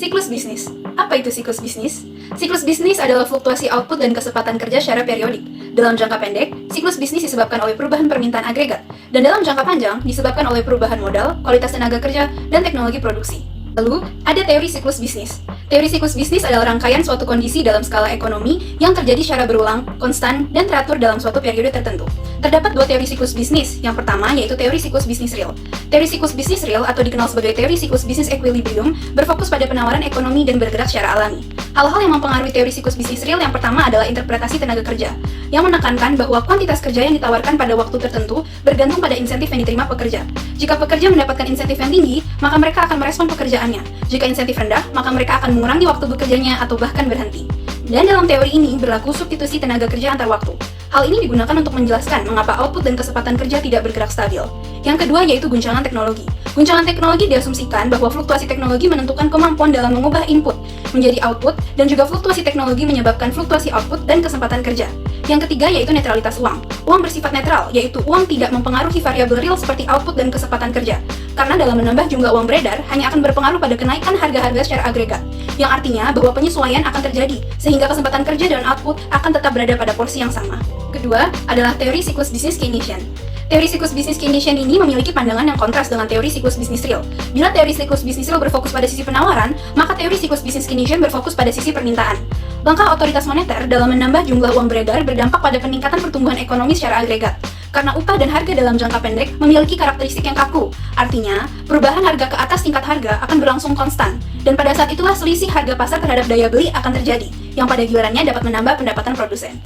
Siklus bisnis. Apa itu siklus bisnis? Siklus bisnis adalah fluktuasi output dan kesempatan kerja secara periodik. Dalam jangka pendek, siklus bisnis disebabkan oleh perubahan permintaan agregat, dan dalam jangka panjang disebabkan oleh perubahan modal, kualitas tenaga kerja, dan teknologi produksi. Lalu, ada teori siklus bisnis. Teori siklus bisnis adalah rangkaian suatu kondisi dalam skala ekonomi yang terjadi secara berulang, konstan, dan teratur dalam suatu periode tertentu. Terdapat dua teori siklus bisnis. Yang pertama yaitu teori siklus bisnis real. Teori siklus bisnis real atau dikenal sebagai teori siklus bisnis equilibrium berfokus pada penawaran ekonomi dan bergerak secara alami. Hal-hal yang mempengaruhi teori siklus bisnis real yang pertama adalah interpretasi tenaga kerja, yang menekankan bahwa kuantitas kerja yang ditawarkan pada waktu tertentu bergantung pada insentif yang diterima pekerja. Jika pekerja mendapatkan insentif yang tinggi, maka mereka akan merespon pekerjaannya. Jika insentif rendah, maka mereka akan mengurangi waktu bekerjanya atau bahkan berhenti. Dan dalam teori ini berlaku substitusi tenaga kerja antar waktu. Hal ini digunakan untuk menjelaskan mengapa output dan kesempatan kerja tidak bergerak stabil. Yang kedua yaitu guncangan teknologi. Guncangan teknologi diasumsikan bahwa fluktuasi teknologi menentukan kemampuan dalam mengubah input menjadi output, dan juga fluktuasi teknologi menyebabkan fluktuasi output dan kesempatan kerja. Yang ketiga yaitu netralitas uang. Uang bersifat netral, yaitu uang tidak mempengaruhi variabel real seperti output dan kesempatan kerja. Karena dalam menambah jumlah uang beredar hanya akan berpengaruh pada kenaikan harga-harga secara agregat, yang artinya bahwa penyesuaian akan terjadi, sehingga kesempatan kerja dan output akan tetap berada pada porsi yang sama. Kedua adalah teori siklus bisnis Keynesian. Teori siklus bisnis Keynesian ini memiliki pandangan yang kontras dengan teori siklus bisnis real. Bila teori siklus bisnis real berfokus pada sisi penawaran, maka teori siklus bisnis Keynesian berfokus pada sisi permintaan. Langkah otoritas moneter dalam menambah jumlah uang beredar berdampak pada peningkatan pertumbuhan ekonomi secara agregat. Karena upah dan harga dalam jangka pendek memiliki karakteristik yang kaku. Artinya, perubahan harga ke atas tingkat harga akan berlangsung konstan. Dan pada saat itulah selisih harga pasar terhadap daya beli akan terjadi, yang pada gilirannya dapat menambah pendapatan produsen.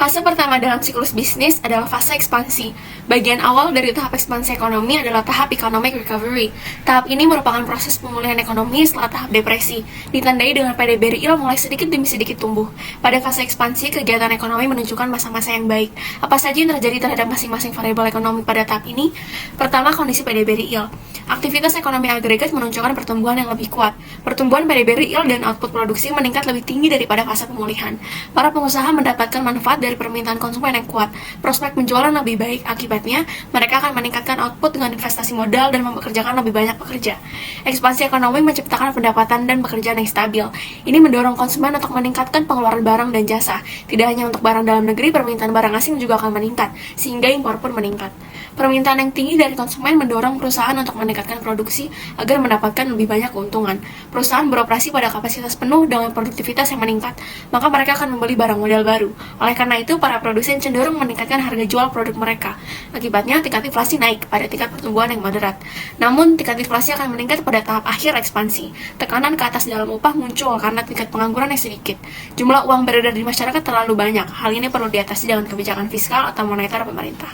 Fase pertama dalam siklus bisnis adalah fase ekspansi. Bagian awal dari tahap ekspansi ekonomi adalah tahap economic recovery. Tahap ini merupakan proses pemulihan ekonomi setelah tahap depresi, ditandai dengan PDB real mulai sedikit demi sedikit tumbuh. Pada fase ekspansi, kegiatan ekonomi menunjukkan masa-masa yang baik. Apa saja yang terjadi terhadap masing-masing variabel ekonomi pada tahap ini? Pertama, kondisi PDB real. Aktivitas ekonomi agregat menunjukkan pertumbuhan yang lebih kuat. Pertumbuhan PDB real dan output produksi meningkat lebih tinggi daripada fase pemulihan. Para pengusaha mendapatkan manfaat dari permintaan konsumen yang kuat. Prospek penjualan lebih baik. Akibatnya, mereka akan meningkatkan output dengan investasi modal dan mempekerjakan lebih banyak pekerja. Ekspansi ekonomi menciptakan pendapatan dan pekerjaan yang stabil. Ini mendorong konsumen untuk meningkatkan pengeluaran barang dan jasa. Tidak hanya untuk barang dalam negeri, permintaan barang asing juga akan meningkat, sehingga impor pun meningkat. Permintaan yang tinggi dari konsumen mendorong perusahaan untuk meningkatkan produksi agar mendapatkan lebih banyak keuntungan. Perusahaan beroperasi pada kapasitas penuh dengan produktivitas yang meningkat, maka mereka akan membeli barang model baru. Oleh karena itu, para produsen cenderung meningkatkan harga jual produk mereka. Akibatnya, tingkat inflasi naik pada tingkat pertumbuhan yang moderat. Namun, tingkat inflasi akan meningkat pada tahap akhir ekspansi. Tekanan ke atas dalam upah muncul karena tingkat pengangguran yang sedikit. Jumlah uang beredar di masyarakat terlalu banyak. Hal ini perlu diatasi dengan kebijakan fiskal atau moneter pemerintah.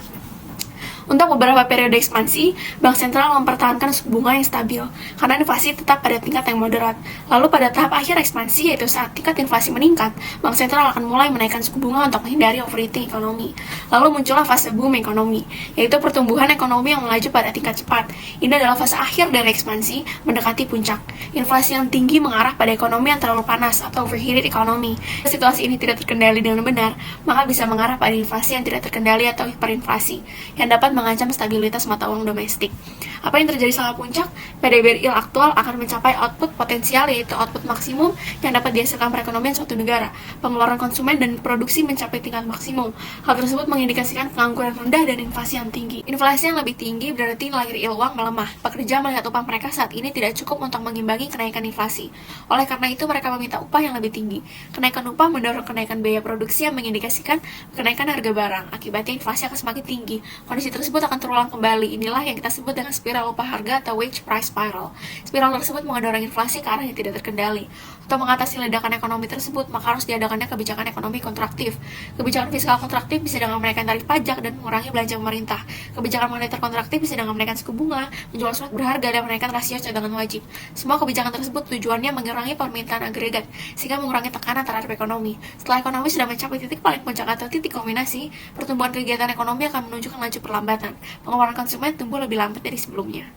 Untuk beberapa periode ekspansi, bank sentral mempertahankan suku bunga yang stabil, karena inflasi tetap pada tingkat yang moderat. Lalu pada tahap akhir ekspansi, yaitu saat tingkat inflasi meningkat, bank sentral akan mulai menaikkan suku bunga untuk menghindari overheating ekonomi. Lalu muncullah fase boom ekonomi, yaitu pertumbuhan ekonomi yang melaju pada tingkat cepat. Ini adalah fase akhir dari ekspansi, mendekati puncak. Inflasi yang tinggi mengarah pada ekonomi yang terlalu panas atau overheated ekonomi. Jika situasi ini tidak terkendali dengan benar, maka bisa mengarah pada inflasi yang tidak terkendali atau hiperinflasi, yang dapat mengancam stabilitas mata uang domestik. Apa yang terjadi setelah puncak? PDB real aktual akan mencapai output potensial, yaitu output maksimum yang dapat dihasilkan perekonomian suatu negara. Pengeluaran konsumen dan produksi mencapai tingkat maksimum. Hal tersebut mengindikasikan pengangguran rendah dan inflasi yang tinggi. Inflasi yang lebih tinggi berarti nilai real uang melemah. Pekerja melihat upah mereka saat ini tidak cukup untuk mengimbangi kenaikan inflasi. Oleh karena itu, mereka meminta upah yang lebih tinggi. Kenaikan upah mendorong kenaikan biaya produksi yang mengindikasikan kenaikan harga barang. Akibatnya inflasi akan semakin tinggi. Kondisi tersebut akan terulang kembali. Inilah yang kita sebut dengan spiral upah harga atau wage price spiral. Spiral tersebut mendorong inflasi ke arah yang tidak terkendali. Untuk mengatasi ledakan ekonomi tersebut, maka harus diadakannya kebijakan ekonomi kontraktif. Kebijakan fiskal kontraktif bisa dengan menaikkan tarif pajak dan mengurangi belanja pemerintah. Kebijakan moneter kontraktif bisa dengan menaikkan suku bunga, menjual surat berharga, dan menaikkan rasio cadangan wajib. Semua kebijakan tersebut tujuannya mengurangi permintaan agregat, sehingga mengurangi tekanan terhadap ekonomi. Setelah ekonomi sudah mencapai titik paling puncak atau titik kulminasi, pertumbuhan kegiatan ekonomi akan menunjukkan laju perlambatan. Pengeluaran konsumen tumbuh lebih lambat dari sebelumnya.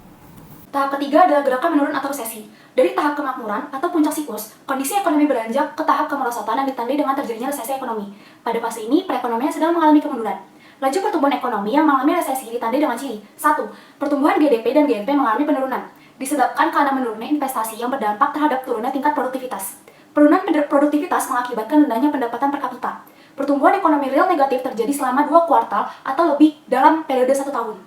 Tahap ketiga adalah gerakan menurun atau resesi. Dari tahap kemakmuran atau puncak siklus, kondisi ekonomi beranjak ke tahap kemerosotan yang ditandai dengan terjadinya resesi ekonomi. Pada fase ini, perekonomian sedang mengalami kemunduran. Laju pertumbuhan ekonomi yang mengalami resesi ditandai dengan ciri 1. Pertumbuhan GDP dan GNP mengalami penurunan. disebabkan karena menurunnya investasi yang berdampak terhadap turunnya tingkat produktivitas. Penurunan produktivitas mengakibatkan rendahnya pendapatan per kapita. Pertumbuhan ekonomi real negatif terjadi selama 2 kuartal atau lebih dalam periode 1 tahun.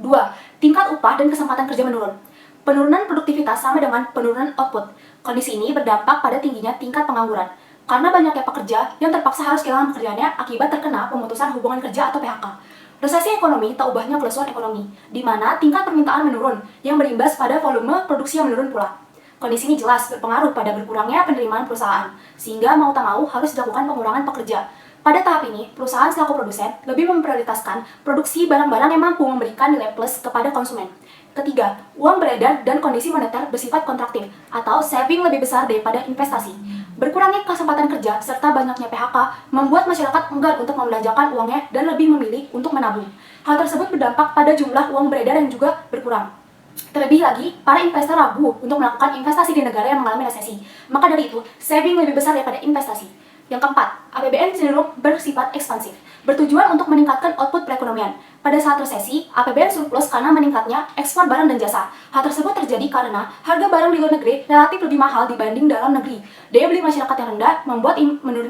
2. Tingkat upah dan kesempatan kerja menurun. Penurunan produktivitas sama dengan penurunan output. Kondisi ini berdampak pada tingginya tingkat pengangguran. Karena banyaknya pekerja yang terpaksa harus kehilangan pekerjaannya akibat terkena pemutusan hubungan kerja atau PHK. Resesi ekonomi tak ubahnya kelesuan ekonomi, di mana tingkat permintaan menurun, yang berimbas pada volume produksi yang menurun pula. Kondisi ini jelas berpengaruh pada berkurangnya penerimaan perusahaan, sehingga mau tak mau harus dilakukan pengurangan pekerja. Pada tahap ini, perusahaan selaku produsen lebih memprioritaskan produksi barang-barang yang mampu memberikan nilai plus kepada konsumen. Ketiga, uang beredar dan kondisi moneter bersifat kontraktif atau saving lebih besar daripada investasi. Berkurangnya kesempatan kerja serta banyaknya PHK membuat masyarakat enggan untuk membelanjakan uangnya dan lebih memilih untuk menabung. Hal tersebut berdampak pada jumlah uang beredar yang juga berkurang. Terlebih lagi, para investor ragu untuk melakukan investasi di negara yang mengalami resesi. Maka dari itu, saving lebih besar daripada investasi. Yang keempat, APBN cenderung bersifat ekspansif, bertujuan untuk meningkatkan output perekonomian. Pada saat resesi, APBN surplus karena meningkatnya ekspor barang dan jasa. Hal tersebut terjadi karena harga barang di luar negeri relatif lebih mahal dibanding dalam negeri. Daya beli masyarakat yang rendah membuat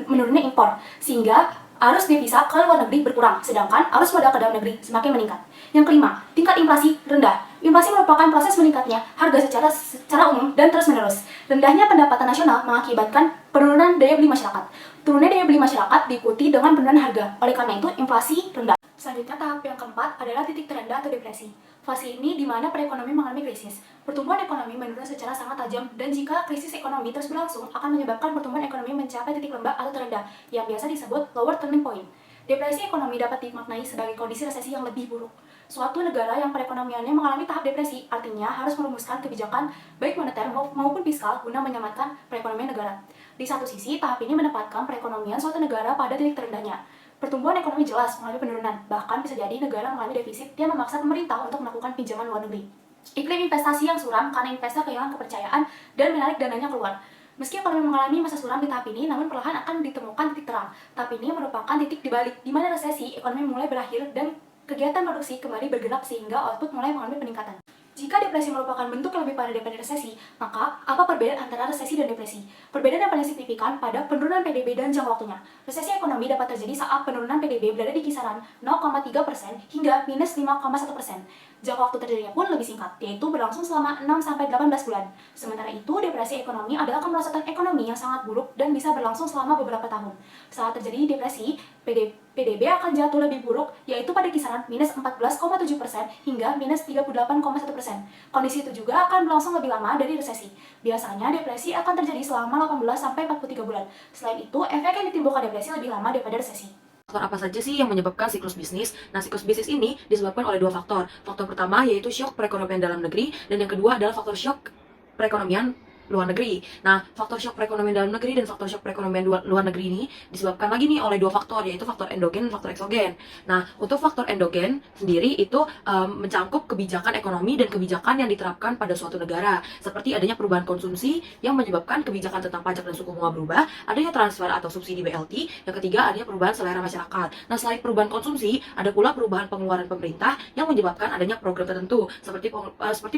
menurunnya impor, sehingga arus devisa ke luar negeri berkurang, sedangkan arus modal ke dalam negeri semakin meningkat. Yang kelima, tingkat inflasi rendah. Inflasi merupakan proses meningkatnya harga secara umum dan terus-menerus. Rendahnya pendapatan nasional mengakibatkan penurunan daya beli masyarakat. Turunnya daya beli masyarakat diikuti dengan penurunan harga. Oleh karena itu, inflasi rendah. Selanjutnya, tahap yang keempat adalah titik terendah atau depresi. Fase ini di mana perekonomian mengalami krisis. Pertumbuhan ekonomi menurun secara sangat tajam, dan jika krisis ekonomi terus berlangsung, akan menyebabkan pertumbuhan ekonomi mencapai titik lembah atau terendah, yang biasa disebut lower turning point. Depresi ekonomi dapat dimaknai sebagai kondisi resesi yang lebih buruk. Suatu negara yang perekonomiannya mengalami tahap depresi artinya harus merumuskan kebijakan baik moneter maupun fiskal guna menyelamatkan perekonomian negara. Di satu sisi, tahap ini menempatkan perekonomian suatu negara pada titik terendahnya. Pertumbuhan ekonomi jelas mengalami penurunan, bahkan bisa jadi negara mengalami defisit yang memaksa pemerintah untuk melakukan pinjaman luar negeri. Iklim investasi yang suram karena investor kehilangan kepercayaan dan menarik dananya keluar. Meski ekonomi mengalami masa suram di tahap ini, namun perlahan akan ditemukan titik terang. Tahap ini merupakan titik dibalik, di mana resesi ekonomi mulai berakhir dan kegiatan produksi kembali bergerak sehingga output mulai mengalami peningkatan. Jika depresi merupakan bentuk yang lebih parah daripada resesi, maka apa perbedaan antara resesi dan depresi? Perbedaan yang paling signifikan pada penurunan PDB dan jangka waktunya. Resesi ekonomi dapat terjadi saat penurunan PDB berada di kisaran 0,3% hingga minus 5,1%. Jangka waktu terjadinya pun lebih singkat, yaitu berlangsung selama 6-18 bulan. Sementara itu, depresi ekonomi adalah kemerosotan ekonomi yang sangat buruk dan bisa berlangsung selama beberapa tahun. Saat terjadi depresi, PDB akan jatuh lebih buruk, yaitu pada kisaran minus 14,7% hingga minus 38,1%. Kondisi itu juga akan berlangsung lebih lama dari resesi. Biasanya depresi akan terjadi selama 18-43 bulan. Selain itu, efek yang ditimbulkan depresi lebih lama daripada resesi. Faktor apa saja sih yang menyebabkan siklus bisnis? Nah, siklus bisnis ini disebabkan oleh dua faktor. Faktor pertama yaitu syok perekonomian dalam negeri, dan yang kedua adalah faktor syok perekonomian luar negeri. Nah, faktor syok perekonomian dalam negeri dan faktor syok perekonomian luar negeri ini disebabkan lagi nih oleh dua faktor, yaitu faktor endogen dan faktor eksogen. Nah, untuk faktor endogen sendiri itu mencangkup kebijakan ekonomi dan kebijakan yang diterapkan pada suatu negara, seperti adanya perubahan konsumsi yang menyebabkan kebijakan tentang pajak dan suku bunga berubah, adanya transfer atau subsidi BLT, yang ketiga adanya perubahan selera masyarakat. Nah, selain perubahan konsumsi, ada pula perubahan pengeluaran pemerintah yang menyebabkan adanya program tertentu, seperti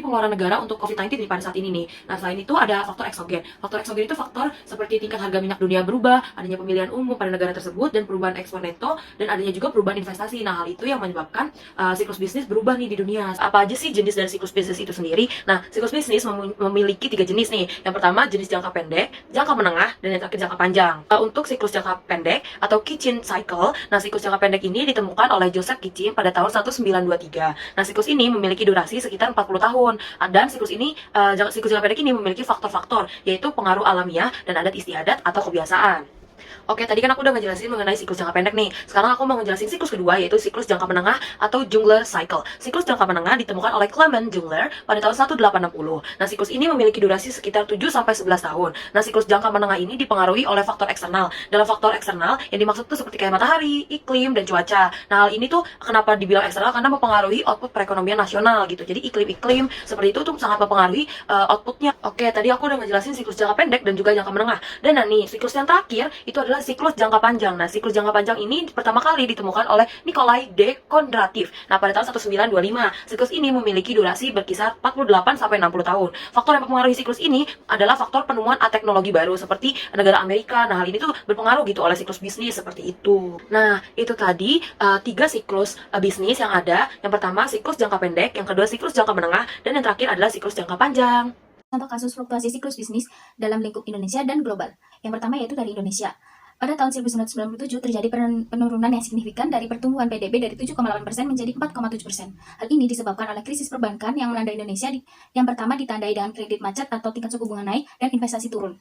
pengeluaran negara untuk COVID-19 pada saat ini nih. Nah, selain itu ada faktor eksogen. Faktor eksogen itu faktor seperti tingkat harga minyak dunia berubah, adanya pemilihan umum pada negara tersebut, dan perubahan ekspor neto, dan adanya juga perubahan investasi. Nah, hal itu yang menyebabkan siklus bisnis berubah nih di dunia. Apa aja sih jenis dari siklus bisnis itu sendiri? Nah, siklus bisnis memiliki 3 jenis nih. Yang pertama, jenis jangka pendek, jangka menengah, dan yang terakhir jangka panjang. Untuk siklus jangka pendek atau Kitchin Cycle, nah siklus jangka pendek ini ditemukan oleh Joseph Kitchin pada tahun 1923. Nah, siklus ini memiliki durasi sekitar 40 tahun. Dan siklus jangka pendek ini memiliki faktor-faktor, yaitu pengaruh alamiah dan adat istiadat atau kebiasaan. Oke, tadi kan aku udah ngejelasin mengenai siklus jangka pendek nih. Sekarang aku mau ngejelasin siklus kedua, yaitu siklus jangka menengah atau Jungler Cycle. Siklus jangka menengah ditemukan oleh Clement Jungler pada tahun 1860. Nah, siklus ini memiliki durasi sekitar 7-11 tahun. Nah, siklus jangka menengah ini dipengaruhi oleh faktor eksternal. Dalam faktor eksternal, yang dimaksud tuh seperti kayak matahari, iklim, dan cuaca. Nah, hal ini tuh kenapa dibilang eksternal? Karena mempengaruhi output perekonomian nasional gitu. Jadi iklim-iklim seperti itu tuh sangat mempengaruhi outputnya. Oke, tadi aku udah ngejelasin siklus jangka pendek dan juga jangka menengah. Dan nih, siklus yang terakhir itu adalah siklus jangka panjang. Nah, siklus jangka panjang ini pertama kali ditemukan oleh Nikolai D. Kondratiev. Nah, pada tahun 1925, siklus ini memiliki durasi berkisar 48 sampai 60 tahun. Faktor yang mempengaruhi siklus ini adalah faktor penemuan teknologi baru seperti negara Amerika. Nah, hal ini tuh berpengaruh gitu oleh siklus bisnis seperti itu. Nah, itu tadi 3 siklus bisnis yang ada. Yang pertama siklus jangka pendek, yang kedua siklus jangka menengah, dan yang terakhir adalah siklus jangka panjang. Contoh kasus fluktuasi siklus bisnis dalam lingkup Indonesia dan global. Yang pertama yaitu dari Indonesia. Pada tahun 1997 terjadi penurunan yang signifikan dari pertumbuhan PDB dari 7,8% menjadi 4,7%. Hal ini disebabkan oleh krisis perbankan yang melanda Indonesia yang pertama ditandai dengan kredit macet atau tingkat suku bunga naik dan investasi turun.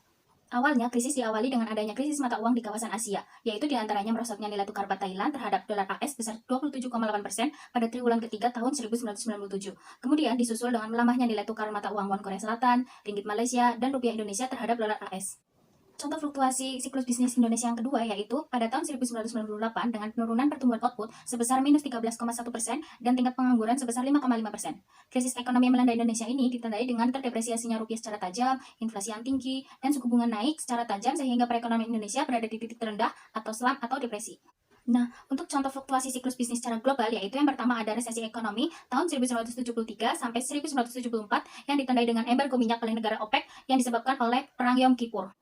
Awalnya, krisis diawali dengan adanya krisis mata uang di kawasan Asia, yaitu diantaranya merosotnya nilai tukar baht Thailand terhadap dolar AS sebesar 27,8% pada triwulan ketiga tahun 1997. Kemudian disusul dengan melamahnya nilai tukar mata uang won Korea Selatan, ringgit Malaysia, dan rupiah Indonesia terhadap dolar AS. Contoh fluktuasi siklus bisnis Indonesia yang kedua yaitu pada tahun 1998 dengan penurunan pertumbuhan output sebesar minus 13,1% dan tingkat pengangguran sebesar 5,5%. Krisis ekonomi yang melanda Indonesia ini ditandai dengan terdepresiasinya rupiah secara tajam, inflasi yang tinggi, dan suku bunga naik secara tajam sehingga perekonomian Indonesia berada di titik terendah atau slump atau depresi. Nah, untuk contoh fluktuasi siklus bisnis secara global, yaitu yang pertama ada resesi ekonomi tahun 1973 sampai 1974 yang ditandai dengan embargo minyak oleh negara OPEC yang disebabkan oleh Perang Yom Kippur.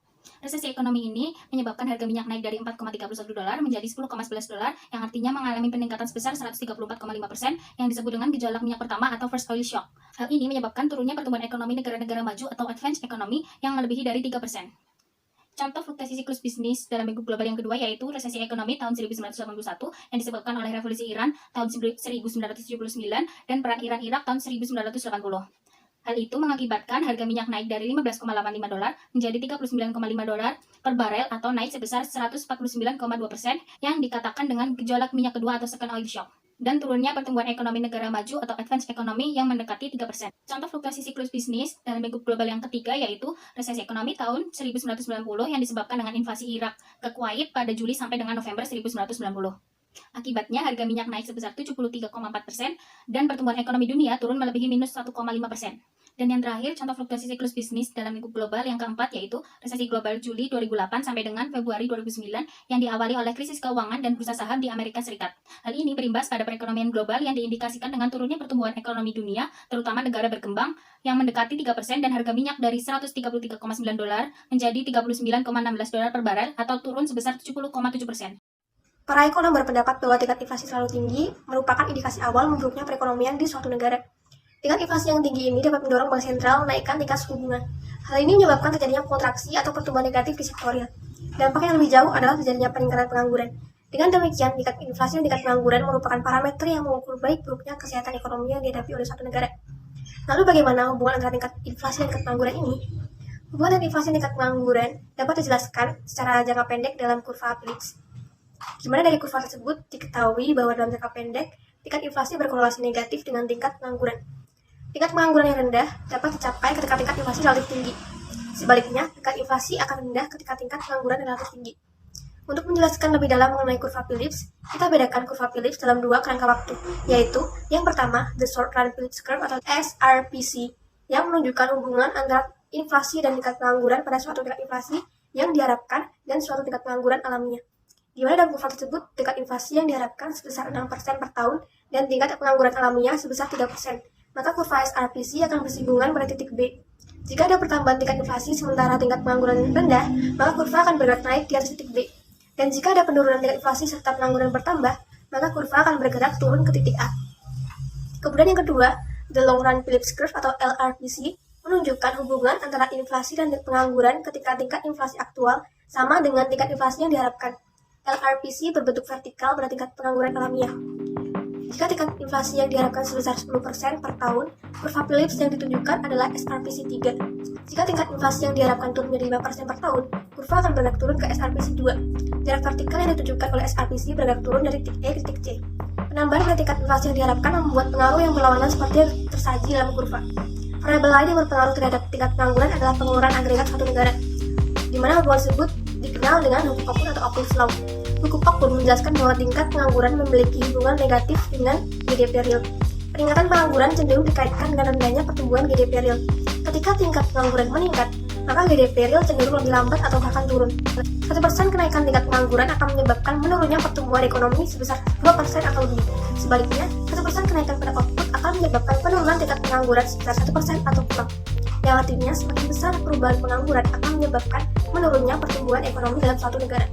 Resesi ekonomi ini menyebabkan harga minyak naik dari 4,31 dolar menjadi 10,11 dolar yang artinya mengalami peningkatan sebesar 134,5% yang disebut dengan gejolak minyak pertama atau first oil shock. Hal ini menyebabkan turunnya pertumbuhan ekonomi negara-negara maju atau advanced economy yang melebihi dari 3%. Contoh fluktuasi siklus bisnis dalam lingkup global yang kedua yaitu resesi ekonomi tahun 1981 yang disebabkan oleh revolusi Iran tahun 1979 dan perang Iran-Irak tahun 1980. Hal itu mengakibatkan harga minyak naik dari 15,85 dolar menjadi 39,5 dolar per barel atau naik sebesar 149,2% yang dikatakan dengan gejolak minyak kedua atau second oil shock. Dan turunnya pertumbuhan ekonomi negara maju atau advanced economy yang mendekati 3%. Contoh fluktuasi siklus bisnis dalam lingkup global yang ketiga yaitu resesi ekonomi tahun 1990 yang disebabkan dengan invasi Irak ke Kuwait pada Juli sampai dengan November 1990. Akibatnya harga minyak naik sebesar 73,4% dan pertumbuhan ekonomi dunia turun melebihi minus 1,5%. Dan yang terakhir, contoh fluktuasi siklus bisnis dalam lingkup global yang keempat yaitu resesi global Juli 2008 sampai dengan Februari 2009 yang diawali oleh krisis keuangan dan bursa saham di Amerika Serikat. Hal ini berimbas pada perekonomian global yang diindikasikan dengan turunnya pertumbuhan ekonomi dunia, terutama negara berkembang, yang mendekati 3% dan harga minyak dari 133,9 dolar menjadi 39,16 dolar per barel atau turun sebesar 70,7%. Para ekonom berpendapat bahwa tingkat inflasi terlalu tinggi merupakan indikasi awal memburuknya perekonomian di suatu negara. Tingkat inflasi yang tinggi ini dapat mendorong bank sentral menaikkan tingkat suku bunga. Hal ini menyebabkan terjadinya kontraksi atau pertumbuhan negatif di sektor real. Dampak yang lebih jauh adalah terjadinya peningkatan pengangguran. Dengan demikian, tingkat inflasi dan tingkat pengangguran merupakan parameter yang mengukur baik buruknya kesehatan ekonomi yang dihadapi oleh suatu negara. Lalu bagaimana hubungan antara tingkat inflasi dan tingkat pengangguran ini? Hubungan antara inflasi dan tingkat pengangguran dapat dijelaskan secara jangka pendek dalam kurva Phillips. Gimana dari kurva tersebut diketahui bahwa dalam jangka pendek, tingkat inflasi berkorelasi negatif dengan tingkat pengangguran. Tingkat pengangguran yang rendah dapat dicapai ketika tingkat inflasi relatif tinggi. Sebaliknya, tingkat inflasi akan rendah ketika tingkat pengangguran relatif tinggi. Untuk menjelaskan lebih dalam mengenai kurva Phillips, kita bedakan kurva Phillips dalam dua kerangka waktu, yaitu yang pertama, the Short Run Phillips Curve atau SRPC, yang menunjukkan hubungan antara inflasi dan tingkat pengangguran pada suatu tingkat inflasi yang diharapkan dan suatu tingkat pengangguran alamiah. Di mana dalam kurva tersebut, tingkat inflasi yang diharapkan sebesar 6% per tahun dan tingkat pengangguran alamiah sebesar 3%. Maka kurva SRPC akan bersinggungan pada titik B. Jika ada pertambahan tingkat inflasi sementara tingkat pengangguran rendah, maka kurva akan bergerak naik di atas titik B. Dan jika ada penurunan tingkat inflasi serta pengangguran bertambah, maka kurva akan bergerak turun ke titik A. Kemudian yang kedua, the Long Run Phillips Curve atau LRPC menunjukkan hubungan antara inflasi dan pengangguran ketika tingkat inflasi aktual sama dengan tingkat inflasi yang diharapkan. LRPC berbentuk vertikal pada tingkat pengangguran alamiah. Jika tingkat inflasi yang diharapkan sebesar 10% per tahun, kurva Phillips yang ditunjukkan adalah SRPC 3. Jika tingkat inflasi yang diharapkan turun menjadi 5% per tahun, kurva akan bergerak turun ke SRPC 2. Jarak vertikal yang ditunjukkan oleh SRPC bergerak turun dari titik E ke titik C. Penambahan pada tingkat inflasi yang diharapkan membuat pengaruh yang berlawanan seperti yang tersaji dalam kurva. Variabel lain yang berpengaruh terhadap tingkat pengangguran adalah pengeluaran agregat suatu negara, di mana hubungan tersebut dikenal dengan hukum Occam atau Occam's Law. Hukum Occam menjelaskan bahwa tingkat pengangguran memiliki hubungan negatif dengan GDP real. Peningkatan pengangguran cenderung dikaitkan dengan rendahnya pertumbuhan GDP real. Ketika tingkat pengangguran meningkat, maka GDP real cenderung lebih lambat atau bahkan turun. 1% kenaikan tingkat pengangguran akan menyebabkan menurunnya pertumbuhan ekonomi sebesar 2% atau lebih. Sebaliknya, 1% kenaikan pada output akan menyebabkan penurunan tingkat pengangguran sebesar 1% atau kurang. Yang artinya, semakin besar perubahan pengangguran akan menyebabkan menurunnya pertumbuhan ekonomi dalam suatu negara.